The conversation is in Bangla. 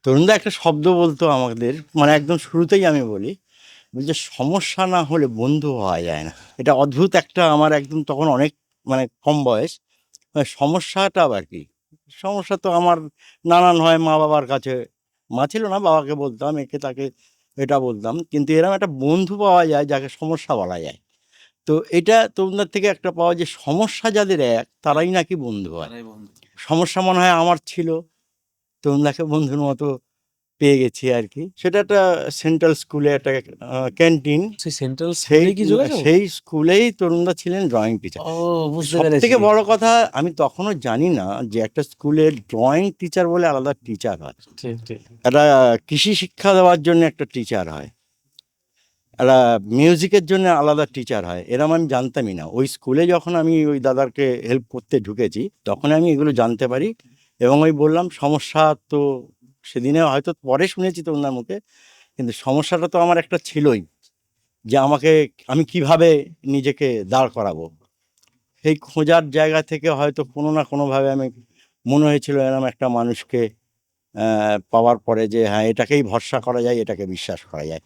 তরুণদা একটা শব্দ বলতো আমাদের, মানে একদম শুরুতেই আমি বলি, বলছে সমস্যা না হলে বন্ধু হওয়া যায় না। এটা অদ্ভুত একটা, আমার একদম তখন অনেক মানে কম বয়স। সমস্যাটা আবার কি? সমস্যা তো আমার নানান হয় মা বাবার কাছে। মা ছিল না, বাবাকে বলতাম, একে তাকে এটা বলতাম, কিন্তু এরকম একটা বন্ধু পাওয়া যায় যাকে সমস্যা বলা যায়। তো এটা তরুণদের থেকে একটা পাওয়া, যে সমস্যা যাদের এক তারাই নাকি বন্ধু হয়। তারাই বন্ধু। সমস্যা মনে হয় আমার ছিল, তরুণদাকে বন্ধুর মতো পেয়ে গেছি আর কি। সেটা একটা সেন্ট্রাল স্কুলে একটা ক্যান্টিন, সেই সেন্ট্রাল সেই স্কুলে কি যোগাযোগ? সেই স্কুলেই তরুণদা ছিলেন ড্রয়িং টিচার। ও, বুঝতে সব পেরেছি। থেকে বড় কথা, আমি তখনও জানি না যে একটা স্কুলের ড্রয়িং টিচার বলে আলাদা টিচার হয়। ঠিক ঠিক। একটা কৃষি শিক্ষা দেওয়ার জন্য একটা টিচার হয়, একটা মিউজিকের জন্য আলাদা টিচার হয়, এরম আমি জানতামই না। ওই স্কুলে যখন আমি ওই দাদাকে হেল্প করতে ঢুকেছি তখন আমি এগুলো জানতে পারি। এবং ওই বললাম সমস্যা তো সেদিনে হয়তো পরে শুনেছি তো ওনার মুখে, কিন্তু সমস্যাটা তো আমার একটা ছিলই, যে আমি কিভাবে নিজেকে দাঁড় করাবো। সেই খোঁজার জায়গা থেকে হয়তো কোনো না কোনোভাবে আমি মনে হয়েছিল এরম একটা মানুষকে পাওয়ার পরে, যে হ্যাঁ, এটাকেই ভরসা করা যায়, এটাকে বিশ্বাস করা যায়।